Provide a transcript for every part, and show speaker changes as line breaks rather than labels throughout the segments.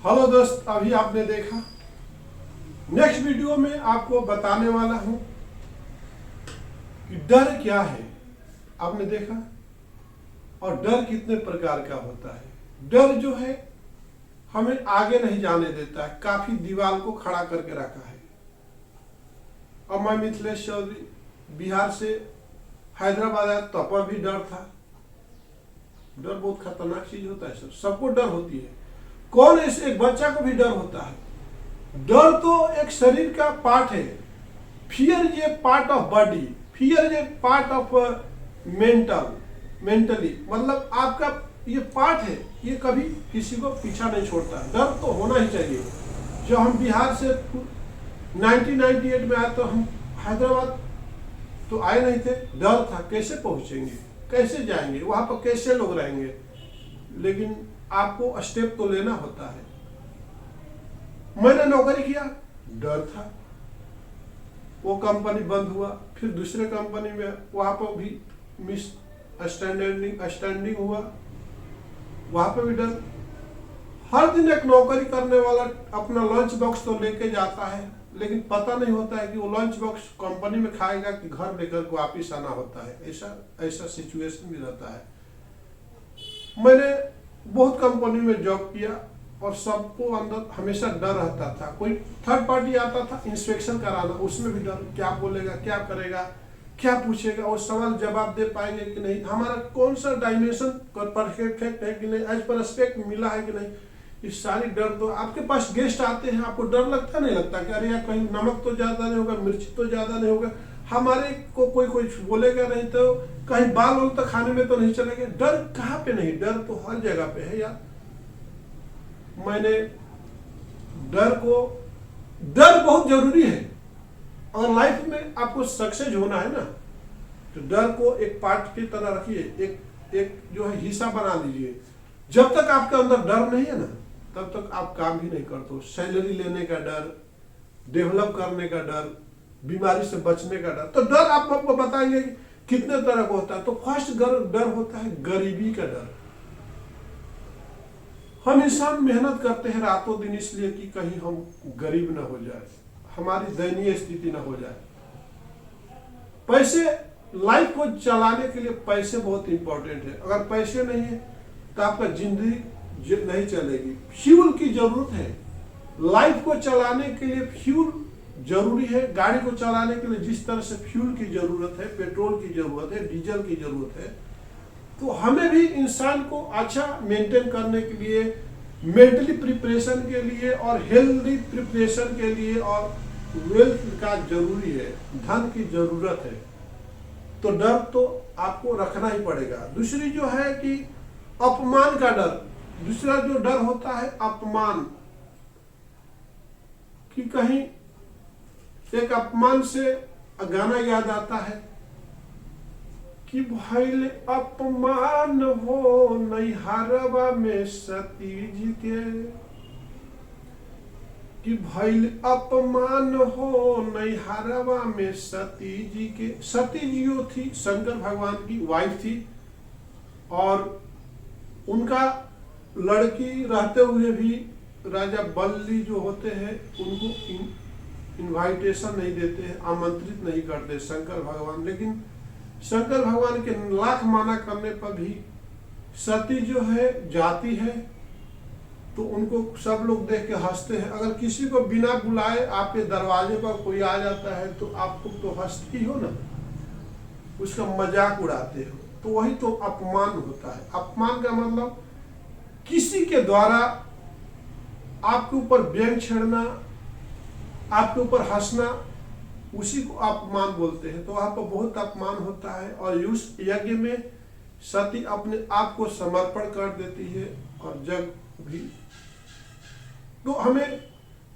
Hello दोस्त, अभी आपने देखा। नेक्स्ट वीडियो में आपको बताने वाला हूं कि डर क्या है। आपने देखा और डर कितने प्रकार का होता है। डर जो है हमें आगे नहीं जाने देता है, काफी दीवार को खड़ा करके रखा है। और मैं मिथिलेश चौधरी बिहार से हैदराबाद आया, तब पर भी डर था। डर बहुत खतरनाक चीज होता है, सबको डर होती है। कौन ऐसे एक बच्चा को भी डर होता है। डर तो एक शरीर का पार्ट है। Fear is a part of body, fear is a part of mentally, मतलब आपका ये पार्ट है, ये कभी किसी को पीछा नहीं छोड़ता। डर तो होना ही चाहिए। जब हम बिहार से 1998 में आए तो हम हैदराबाद तो आए नहीं थे, डर था कैसे पहुंचेंगे, कैसे जाएंगे वहां पर, कैसे लोग रहेंगे। लेकिन आपको स्टेप तो लेना होता है। मैंने नौकरी किया, डर था। वो कंपनी बंद हुआ, फिर दूसरे कंपनी में वहां पर भी मिस स्टैंडिंग हुआ, वहां पर भी डर। हर दिन एक नौकरी करने वाला अपना लंच बॉक्स तो लेके जाता है, लेकिन पता नहीं होता है कि वो लंच बॉक्स कंपनी में खाएगा कि घर लेकर के वापिस आना होता है। ऐसा सिचुएशन भी रहता है। मैंने बहुत कंपनी में जॉब किया और सबको अंदर हमेशा डर रहता था। कोई थर्ड पार्टी आता था इंस्पेक्शन कराना, उसमें भी डर, क्या बोलेगा, क्या करेगा, क्या पूछेगा, वो सवाल जवाब दे पाएंगे कि नहीं, हमारा कौन सा डायमेंशन परफेक्ट है कि नहीं, एज पर स्पेक्ट मिला है कि नहीं। इस सारी डर तो आपके पास गेस्ट आते हैं, आपको डर लगता नहीं लगता कि अरे यार कहीं नमक तो ज्यादा नहीं होगा, मिर्ची तो ज्यादा नहीं होगा, हमारे को कोई बोलेगा नहीं, तो कहीं बाल वाल तो खाने में तो नहीं चलेंगे। डर कहाँ पे नहीं, डर तो हर जगह पे है यार। मैंने डर बहुत जरूरी है। और लाइफ में आपको सक्सेस होना है ना, तो डर को एक पार्ट की तरह रखिए, एक जो है हिस्सा बना लीजिए। जब तक आपके अंदर डर नहीं है ना, तब तक आप काम ही नहीं करते हो। सैलरी लेने का डर, डेवलप करने का डर, बीमारी से बचने का डर। तो डर आप आपको बताएंगे कि कितने तरह का होता है। तो फर्स्ट डर होता है गरीबी का डर। हम इंसान मेहनत करते हैं रातों दिन इसलिए कि कहीं हम गरीब ना हो जाए, हमारी दयनीय स्थिति ना हो जाए। पैसे, लाइफ को चलाने के लिए पैसे बहुत इंपॉर्टेंट है। अगर पैसे नहीं है तो आपका जिंदगी नहीं चलेगी। फ्यूल की जरूरत है। लाइफ को चलाने के लिए फ्यूल जरूरी है। गाड़ी को चलाने के लिए जिस तरह से फ्यूल की जरूरत है, पेट्रोल की जरूरत है, डीजल की जरूरत है, तो हमें भी इंसान को अच्छा मेंटेन करने के लिए, मेंटली प्रिपरेशन के लिए और हेल्दी प्रिपरेशन के लिए और वेल्थ का जरूरी है, धन की जरूरत है। तो डर तो आपको रखना ही पड़ेगा। दूसरी जो है कि अपमान का डर। दूसरा जो डर होता है अपमान, कि कहीं एक अपमान से गाना याद आता है कि भइल अपमान हो नैहरवा में सती जी के, कि भइल अपमान हो नैहरवा में सती जी के। सती जी जो थी शंकर भगवान की वाइफ थी, और उनका लड़की रहते हुए भी राजा बल्ली जो होते हैं उनको इनवाइटेशन नहीं देते हैं, आमंत्रित नहीं करते शंकर भगवान। लेकिन शंकर भगवान के लाख माना करने पर भी सती जो है जाती है, तो उनको सब लोग देख के हंसते हैं। अगर किसी को बिना बुलाए आपके दरवाजे पर कोई आ जाता है तो आप तो हंसते ही हो ना, उसका मजाक उड़ाते हो। तो वही तो अपमान होता है। अपमान का मतलब किसी के द्वारा आपके ऊपर व्यंग छेड़ना, आपके ऊपर हंसना, उसी को अपमान बोलते हैं। तो वहां पर बहुत अपमान होता है। और उस यज्ञ में सती अपने आप को समर्पण कर देती है और जग भी। तो हमें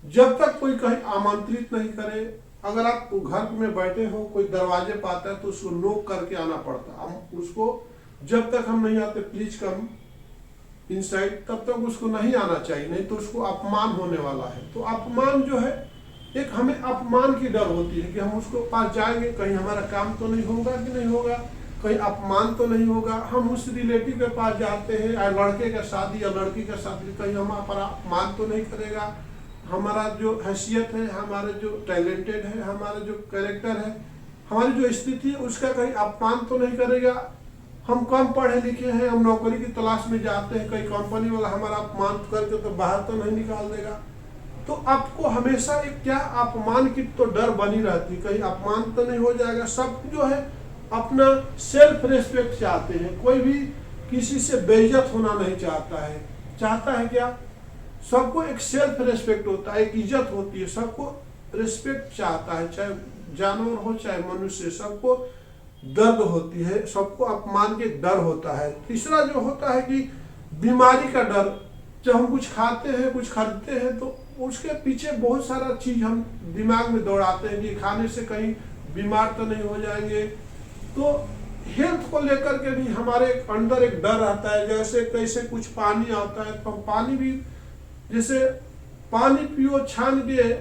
जब तक कोई कहीं आमंत्रित नहीं करे, अगर आप घर में बैठे हो, कोई दरवाजे पर आता है तो उसको नोक करके आना पड़ता। हम उसको जब तक हम नहीं आते प्लीज कम इनसाइड, तब तक उसको नहीं आना चाहिए, नहीं तो उसको अपमान होने वाला है। तो अपमान जो है, एक हमें अपमान की डर होती है कि हम उसको पास जाएंगे, कहीं हमारा काम तो नहीं होगा कि नहीं होगा, कहीं अपमान तो नहीं होगा। हम उस रिलेटिव के पास जाते हैं या लड़के का शादी या लड़की का शादी, कहीं हमारा पर अपमान तो नहीं करेगा। हमारा जो हैसियत है, हमारे जो टैलेंटेड है, हमारा जो कैरेक्टर है, हमारी जो स्थिति है, उसका कहीं अपमान तो नहीं करेगा। हम कम पढ़े लिखे हैं, हम नौकरी की तलाश में जाते हैं, कहीं कंपनी वाला हमारा अपमान करके तो बाहर तो नहीं निकाल देगा। तो आपको हमेशा एक क्या अपमान की तो डर बनी रहती, कहीं अपमान तो नहीं हो जाएगा। सब जो है अपना सेल्फ रेस्पेक्ट चाहते हैं, कोई भी किसी से बेइज्जत होना नहीं चाहता है। चाहता है क्या, सबको एक सेल्फ रेस्पेक्ट होता है, एक इज्जत होती है, सबको रेस्पेक्ट चाहता है, चाहे जानवर हो चाहे मनुष्य, सबको दर्द होती है, सबको अपमान के डर होता है। तीसरा जो होता है कि बीमारी का डर। जब हम कुछ खाते हैं, कुछ खरीदते हैं, तो उसके पीछे बहुत सारा चीज हम दिमाग में दौड़ाते हैं कि खाने से कहीं बीमार तो नहीं हो जाएंगे। तो हेल्थ को लेकर के भी हमारे अंदर एक डर रहता है। जैसे कैसे कुछ पानी आता है तो हम पानी भी, जैसे पानी पियो छान के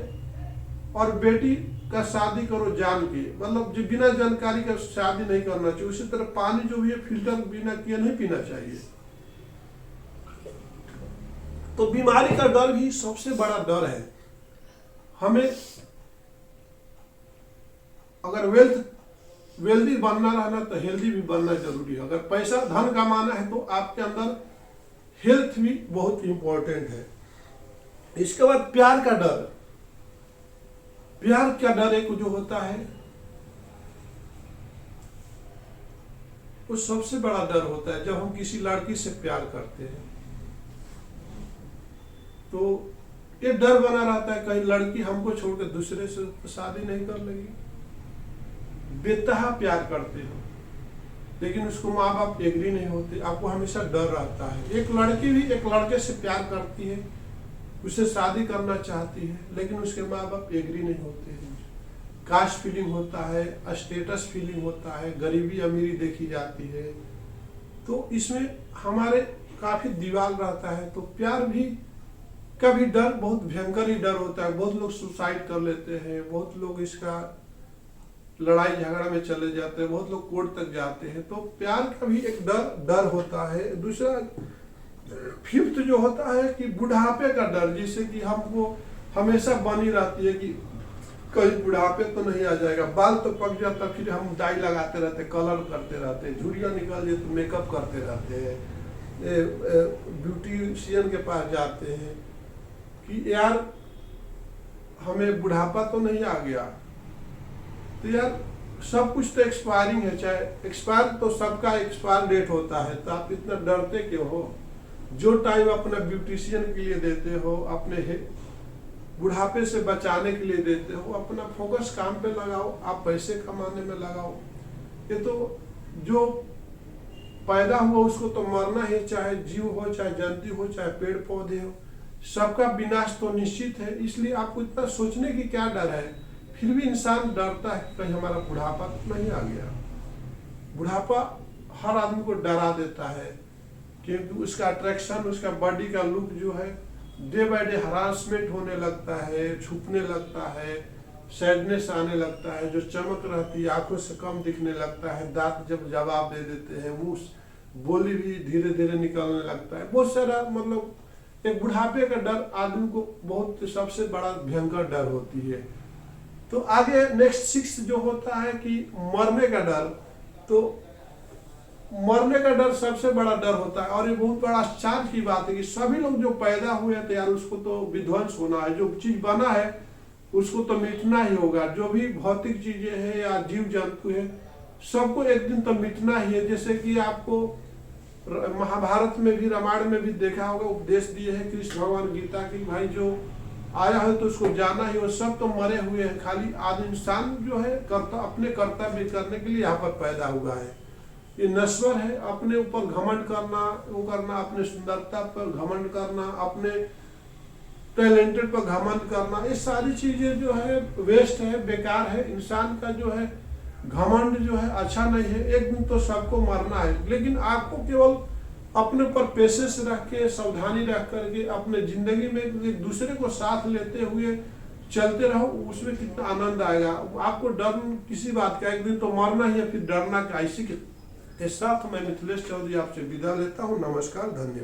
और बेटी का शादी करो जान के, मतलब जो बिना जानकारी का शादी नहीं करना चाहिए। उसी तरह पानी जो भी है फिल्टर बिना किए नहीं पीना चाहिए। तो बीमारी का डर भी सबसे बड़ा डर है। हमें अगर वेल्दी बनना रहना तो हेल्दी भी बनना जरूरी है। अगर पैसा धन कमाना है तो आपके अंदर हेल्थ भी बहुत इंपॉर्टेंट है। इसके बाद प्यार का डर। प्यार का डर एक जो होता है वो सबसे बड़ा डर होता है। जब हम किसी लड़की से प्यार करते हैं तो ये डर बना रहता है कहीं लड़की हमको छोड़कर दूसरे से शादी नहीं कर लेगी। बेतहा प्यार करते हो लेकिन उसको माँ बाप एग्री नहीं होते, आपको हमेशा डर रहता है। एक लड़की भी एक लड़के से प्यार करती है, उसे शादी करना चाहती है, लेकिन उसके माँ बाप एग्री नहीं होते हैं। कास्ट फीलिंग होता है, स्टेटस फीलिंग होता है, गरीबी अमीरी देखी जाती है। तो इसमें हमारे काफी दीवार रहता है। तो प्यार भी का भी डर बहुत भयंकर ही डर होता है। बहुत लोग सुसाइड कर लेते हैं, बहुत लोग इसका लड़ाई झगड़ा में चले जाते हैं, बहुत लोग कोर्ट तक जाते हैं। तो प्यार का भी एक डर होता है। दूसरा फिफ्थ जो होता है कि बुढ़ापे का डर, जिससे कि हमको हमेशा बनी रहती है कि कहीं बुढ़ापे तो नहीं आ जाएगा। बाल तो पक जाता फिर हम डाई लगाते रहते, कलर करते रहते, झुर्रियाँ निकाल जाए तो मेकअप करते रहते हैं, ब्यूटिशियन के पास जाते हैं कि यार हमें बुढ़ापा तो नहीं आ गया। तो यार सब कुछ तो एक्सपायरिंग है, चाहे एक्सपायर तो सबका एक्सपायर डेट होता है। तो आप इतना डरते क्यों हो? जो टाइम अपना ब्यूटिशियन के लिए देते हो, अपने बुढ़ापे से बचाने के लिए देते हो, अपना फोकस काम पे लगाओ, आप पैसे कमाने में लगाओ। ये तो जो पैदा हुआ उसको तो मरना ही, चाहे जीव हो चाहे जंतु हो चाहे पेड़ पौधे हो, सबका विनाश तो निश्चित है। इसलिए आपको इतना सोचने की क्या डर है? फिर भी इंसान डरता है कहीं हमारा बुढ़ापा तो नहीं आ गया। बुढ़ापा हर आदमी को डरा देता है क्योंकि उसका अट्रैक्शन, उसका बॉडी का लुक जो है डे बाय डे हरासमेंट होने लगता है, छुपने लगता है, सैडनेस आने लगता है, जो चमक रहती है आंखों से कम दिखने लगता है, दांत जब जवाब दे देते हैं, मुंह बोली भी धीरे धीरे निकलने लगता है। बहुत सारा मतलब एक बुढ़ापे का डर आदमी को बहुत सबसे बड़ा भयंकर डर होती है। तो आगे नेक्स्ट 6 जो होता है कि मरने का डर। तो मरने का डर सबसे बड़ा डर होता है और ये बहुत बड़ा आश्चर्य की बात है कि सभी लोग जो पैदा हुए थे यार उसको तो विध्वंस होना है, जो चीज बना है उसको तो मिटना ही होगा। जो भी भौतिक चीजें हैं या जीव जंतु है सबको एक दिन तो मिटना ही है। जैसे कि आपको महाभारत में भी रामायण में भी देखा होगा, उपदेश दिए है कृष्ण भगवान गीता की, भाई जो आया है तो उसको जाना ही, वो सब तो मरे हुए हैं, खाली आदि इंसान जो है अपने कर्तव्य करने के लिए यहाँ पर पैदा हुआ है। ये नश्वर है, अपने ऊपर घमंड करना, वो करना, अपने सुंदरता पर घमंड करना, अपने टैलेंटेड पर घमंड करना, ये सारी चीजें जो है वेस्ट है, बेकार है। इंसान का जो है घमंड जो है अच्छा नहीं है। एक दिन तो सबको मरना है, लेकिन आपको केवल अपने ऊपर पेशेंस रख के, सावधानी रख करके अपने जिंदगी में एक दूसरे को साथ लेते हुए चलते रहो, उसमें कितना आनंद आएगा। आपको डर किसी बात का, एक दिन तो मरना ही है, फिर डरना का, इस साथ मैं मिथिलेश चौधरी आपसे विदा लेता हूँ। नमस्कार, धन्यवाद।